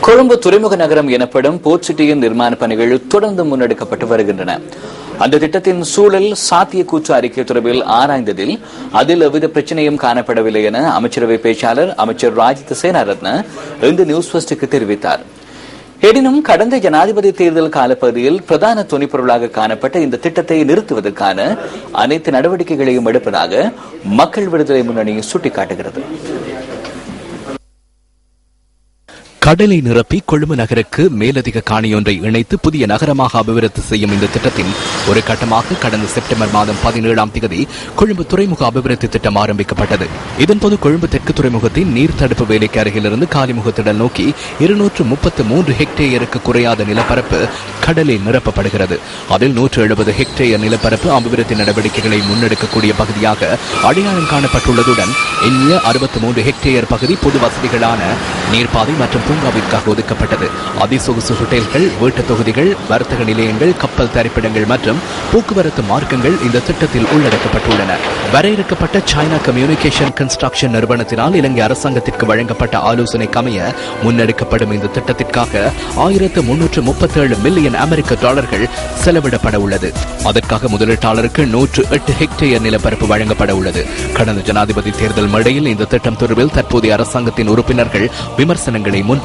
கொழும்பு துறைமுக நகரம் எனப்படும் போர்ட் சிட்டியின் நிர்மாண பணிகள் தொடர்ந்து முன்னெடுக்கப்பட்டு வருகின்றன. அந்த திட்டத்தின் சூழல் சாத்தியக்கூற்று அறிக்கை தொடர்பில் ஆராய்ந்ததில் அதில் எவ்வித பிரச்சனையும் காணப்படவில்லை என அமைச்சரவை பேச்சாளர் அமைச்சர் ராஜித சேனாரத்ன இன்று நியூஸ் ஃபர்ஸ்டுக்கு தெரிவித்தார். எனினும் கடந்த ஜனாதிபதி தேர்தல் காலப்பகுதியில் பிரதான துணைப்பொருளாக காணப்பட்ட இந்த திட்டத்தை நிறுத்துவதற்கான அனைத்து நடவடிக்கைகளையும் எடுப்பதாக மக்கள் விடுதலை முன்னணி சுட்டிக்காட்டுகிறது. கடலை நிரப்பி கொழும்பு நகருக்கு மேலதிக காணியொன்றை இணைத்து புதிய நகரமாக அபிவிருத்தி செய்யும் இந்த திட்டத்தின் ஒரு கட்டமாக கடந்த செப்டம்பர் மாதம் 17ஆம் தேதி கொழும்பு துறைமுக அபிவிருத்தி திட்டம் ஆரம்பிக்கப்பட்டது. இதன்போது கொழும்பு தெற்கு துறைமுகத்தின் நீர் தடுப்பு வேலைக்கு அருகிலிருந்து காலிமுகத்திடல் நோக்கி 233 ஹெக்டேயருக்கு குறையாத நிலப்பரப்பு கடலில் நிரப்பப்படுகிறது. அதில் 170 ஹெக்டேயர் நிலப்பரப்பு அபிவிருத்தி நடவடிக்கைகளை முன்னெடுக்கக்கூடிய பகுதியாக அடையாளம் காணப்பட்டுள்ளதுடன் எண்ணிய 63 ஹெக்டேயர் பகுதி பொது வசதிகளான நீர்ப்பாதை மற்றும் பூங்காவிற்காக ஒதுக்கப்பட்டது. அதிசொகுசு ஹோட்டல்கள், வீட்டு தொகுதிகள், வர்த்தக நிலையங்கள், கப்பல் தரிப்பிடங்கள் மற்றும் போக்குவரத்து மார்க்கங்கள் இந்த திட்டத்தில் உள்ளடக்கப்பட்டுள்ளன. வரையறுக்கப்பட்ட சைனா கம்யூனிகேஷன் கன்ஸ்ட்ரக்ஷன் நிறுவனத்தினால் இலங்கை அரசாங்கத்திற்கு வழங்கப்பட்ட ஆலோசனைக்கு அமைய முன்னெடுக்கப்படும் இந்த திட்டத்திற்காக 1337 மில்லியன் அமெரிக்க டாலர்கள் செலவிடப்பட உள்ளது. அதற்காக முதலீட்டாளருக்கு 108 ஹெக்டேயர் நிலப்பரப்பு வழங்கப்பட உள்ளது. கடந்த ஜனாதிபதி தேர்தல் மேடையில் இந்த திட்டம் தொடர்பில் தற்போதைய அரசாங்கத்தின் உறுப்பினர்கள் விமர்சனங்களை முன்வைத்திருந்தனர்.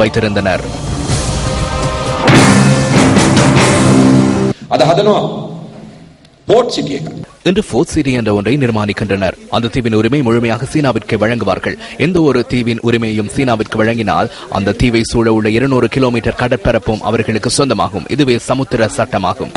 இன்று போர்ட் சிட்டி என்ற ஒன்றை நிர்மாணிக்கின்றனர். அந்த தீவின் உரிமை முழுமையாக சீனாவிற்கு வழங்குவார்கள். எந்த ஒரு தீவின் உரிமையும் சீனாவிற்கு வழங்கினால் அந்த தீவை சூழ உள்ள 200 கிலோமீட்டர் கடற்பரப்பும் அவர்களுக்கு சொந்தமாகும். இதுவே சமுத்திர சட்டமாகும்.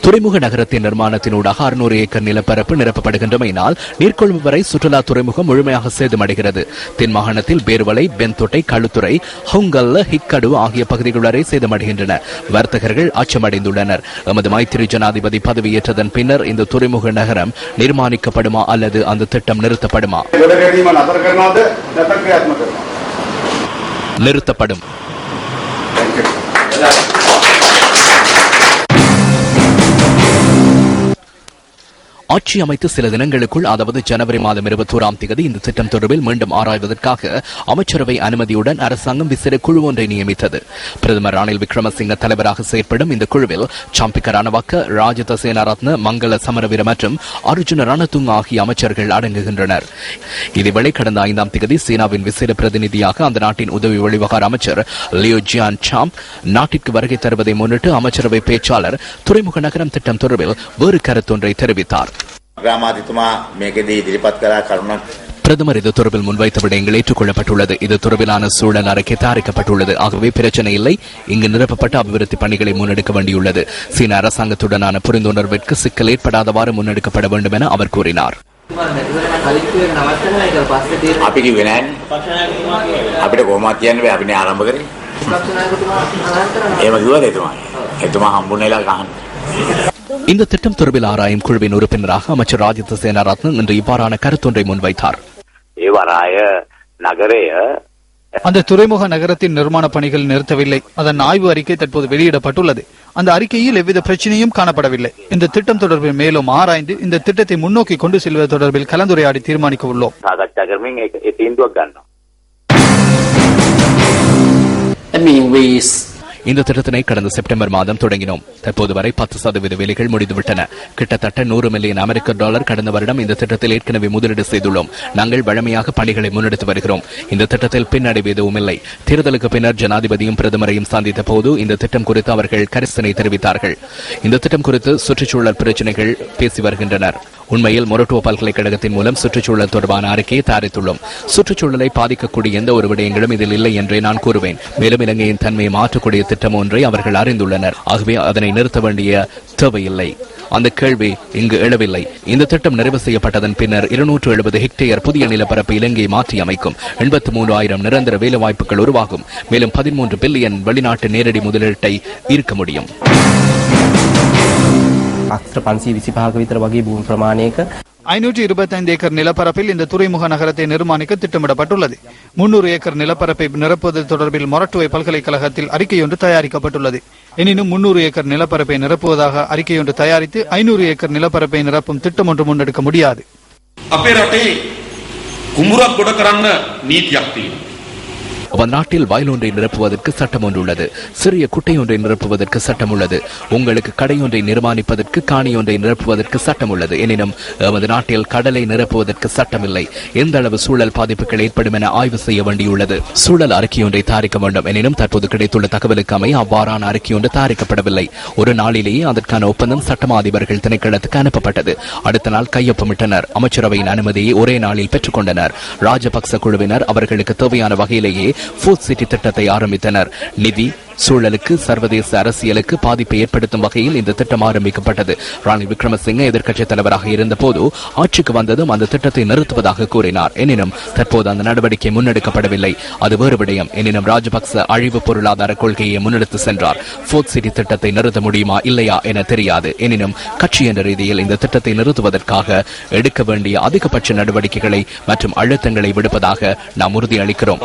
துறைமுக நகரத்தின் நிர்மாணத்தினூடாக 600 ஏக்கர் நிலப்பரப்பு நிரப்பப்படுகின்றமையினால் நீர்கொழும்பு வரை சுற்றுலா துறைமுகம் முழுமையாக சேதமடைகிறது. தென் மாகாணத்தில் பேர்வலை, பென்தொட்டை, களுத்துறை, ஹுங்கல்ல, ஹிக்கடு ஆகிய பகுதிகள் வரை சேதமடைகின்றன. வர்த்தகர்கள் அச்சமடைந்துள்ளனர். எமது மைத்திரி ஜனாதிபதி பதவியேற்றதன் பின்னர் இந்த துறைமுக நகரம் நிர்மாணிக்கப்படுமா அல்லது அந்த திட்டம் நிறுத்தப்படுமா? நிறுத்தப்படும். ஆட்சி அமைத்து சில தினங்களுக்குள், அதாவது ஜனவரி மாதம் 21ஆம் தேதி இந்த திட்டம் தொடர்பில் மீண்டும் ஆராய்வதற்காக அமைச்சரவை அனுமதியுடன் அரசாங்கம் விசேட குழு ஒன்றை நியமித்தது. பிரதமர் ரணில் விக்ரமசிங்க தலைவராக செயற்படும் இந்த குழுவில் சம்பிக்க ரணவக்க, ராஜித சேனாரத்ன, மங்கள சமரவீர மற்றும் அர்ஜுன ரணதுங்க ஆகிய அமைச்சர்கள் அடங்குகின்றனர். இதேவேளை கடந்த 5ஆம் தேதி சீனாவின் விசேட பிரதிநிதியாக அந்த நாட்டின் உதவி வெளிவகார அமைச்சர் லியோ ஜியான் சாம் நாட்டிற்கு வருகை தருவதை முன்னிட்டு அமைச்சரவை பேச்சாளர் துறைமுக நகரம் திட்டம் தொடர்பில் வேறு கருத்தொன்றை தெரிவித்தார். பிரதமர் இது தொடர்பில் முன்வைத்த விடயங்கள் ஏற்றுக்கொள்ளப்பட்டுள்ளது. இது தொடர்பிலான சூழல் அறிக்கை தயாரிக்கப்பட்டுள்ளது. ஆகவே பிரச்சனை இல்லை. இங்கு நிரப்பப்பட்ட அபிவிருத்தி பணிகளை முன்னெடுக்க வேண்டியுள்ளது. சீன அரசாங்கத்துடனான புரிந்துணர்விற்கு சிக்கல் ஏற்படாதவாறு முன்னெடுக்கப்பட வேண்டும் என அவர் கூறினார். இந்த திட்டம் தொடர்பில் ஆராயும் குழுவின் உறுப்பினராக அமைச்சர் ராஜித சேனாரத்ன இன்று இவ்வாறான கருத்தொன்றை முன்வைத்தார். அந்த துறைமுக நகரத்தின் நிர்மாண பணிகள் நிறுத்தவில்லை. அதன் ஆய்வு அறிக்கை தற்போது வெளியிடப்பட்டுள்ளது. அந்த அறிக்கையில் எவ்வித பிரச்சனையும் காணப்படவில்லை. இந்த திட்டம் தொடர்பில் மேலும் ஆராய்ந்து இந்த திட்டத்தை முன்னோக்கி கொண்டு செல்வது தொடர்பில் கலந்துரையாடி தீர்மானிக்க உள்ளோம். இந்த திட்டத்தினை கடந்த செப்டம்பர் மாதம் தொடங்கினோம். தற்போது வரை 10% வேலைகள் முடிந்துவிட்டன. கிட்டத்தட்ட 100 மில்லியன் அமெரிக்க டாலர் கடந்த வருடம் இந்த திட்டத்தில் ஏற்கனவே முதலீடு செய்துள்ளோம். நாங்கள் வழமையாக பணிகளை முன்னெடுத்து வருகிறோம். இந்த திட்டத்தில் பின்னடைவு எதுவும் இல்லை. தேர்தலுக்கு பின்னர் ஜனாதிபதியும் பிரதமரையும் சந்தித்த போது இந்த திட்டம் குறித்து அவர்கள் கரிசனை தெரிவித்தார்கள். இந்த திட்டம் குறித்து சுற்றுச்சூழல் பிரச்சினைகள் பேசி வருகின்றனர். உண்மையில் மொரட்டுவ பல்கலைக்கழகத்தின் மூலம் சுற்றுச்சூழல் தொடர்பான அறிக்கையை தயாரித்துள்ளோம். சுற்றுச்சூழலை பாதிக்கக்கூடிய எந்த ஒரு விடயங்களும் இதில் இல்லை என்றே நான் கூறுவேன். மேலும் இலங்கையின் தன்மையை மாற்றக்கூடிய திட்டம் ஒன்றை அவர்கள் அறிந்துள்ளனர். ஆகவே அதனை நிறுத்த வேண்டிய தேவையில்லை. அந்த கேள்வி இங்கு எழவில்லை. இந்த திட்டம் நிறைவு செய்யப்பட்டதன் பின்னர் 270 ஹெக்டேயர் புதிய நிலப்பரப்பு இலங்கையை மாற்றி அமைக்கும். 83,000 நிரந்தர வேலைவாய்ப்புகள் உருவாகும். மேலும் 13 பில்லியன் வெளிநாட்டு நேரடி முதலீட்டை ஈர்க்க முடியும். අක්ෂර 525ක විතර වගේ භූමි ප්‍රමාණයක 525 ஏக்கர் நிலப்பரப்பில் இந்த துறைமுக நகரத்தை நிர்மாணிக்க திட்டமிடப்பட்டுள்ளது. 300 ஏக்கர் நிலப்பரப்பை நிரப்புவது தொடர்பில் மொரட்டுவை பல்கலைக்கழகத்தில் அறிக்கையொன்று தயாரிக்கப்பட்டுள்ளது. எனினும் 300 ஏக்கர் நிலப்பரப்பை நிரப்புவதாக அறிக்கையொன்று தயாரித்து 500 ஏக்கர் நிலப்பரப்பை நிரப்பும் திட்டம் ஒன்று முன்னெடுக்க முடியாது. අපේ රටේ කුඹුරක් ගොඩ කරන්න නීතියක් තියෙනවා. அவன் நாட்டில் வயலொன்றை நிரப்புவதற்கு சட்டம் ஒன்று உள்ளது. சிறிய குட்டையொன்றை நிரப்புவதற்கு சட்டம் உள்ளது. உங்களுக்கு கடையொன்றை நிர்மாணிப்பதற்கு காணியொன்றை நிரப்புவதற்கு சட்டம் உள்ளது. எனினும் எமது நாட்டில் கடலை நிரப்புவதற்கு சட்டம் இல்லை. எந்த அளவு சூழல் பாதிப்புகள் ஏற்படும் என ஆய்வு செய்ய வேண்டியுள்ளது. சூழல் அறிக்கையொன்றை தயாரிக்க வேண்டும். எனினும் தற்போது கிடைத்துள்ள தகவலுக்கு அமைய அவ்வாறான அறிக்கையொன்று தயாரிக்கப்படவில்லை. ஒரு நாளிலேயே அதற்கான ஒப்பந்தம் சட்டமா அதிபர்கள் திணைக்களத்துக்கு அனுப்பப்பட்டது. அடுத்த நாள் கையொப்பமிட்டனர். அமைச்சரவையின் அனுமதியை ஒரே நாளில் பெற்றுக் கொண்டனர். ராஜபக்ச குழுவினர் அவர்களுக்கு தேவையான வகையிலேயே ஃபோர்ட் சிட்டி திட்டத்தை ஆரம்பித்தனர். நிதி சூழலுக்கு சர்வதேச அரசியலுக்கு பாதிப்பை ஏற்படுத்தும் வகையில் இந்த திட்டம் ஆரம்பிக்கப்பட்டது. ரணில் விக்ரமசிங்கே எதிர்க்கட்சித் தலைவராக இருந்த போது ஆட்சிக்கு வந்ததும் அந்த திட்டத்தை நிறுத்துவதாக கூறினார். எனினும் தற்போது அந்த நடவடிக்கை முன்னெடுக்கப்படவில்லை. அது வேறு விடயம். எனினும் ராஜபக்ச அழிவு பொருளாதார கொள்கையை முன்னெடுத்து சென்றார். ஃபோர்ட் சிட்டி திட்டத்தை நிறுத்த முடியுமா இல்லையா என தெரியாது. எனினும் கட்சி என்ற ரீதியில் இந்த திட்டத்தை நிறுத்துவதற்காக எடுக்க வேண்டிய அதிகபட்ச நடவடிக்கைகளை மற்றும் அழுத்தங்களை விடுப்பதாக நாம் உறுதியளிக்கிறோம்.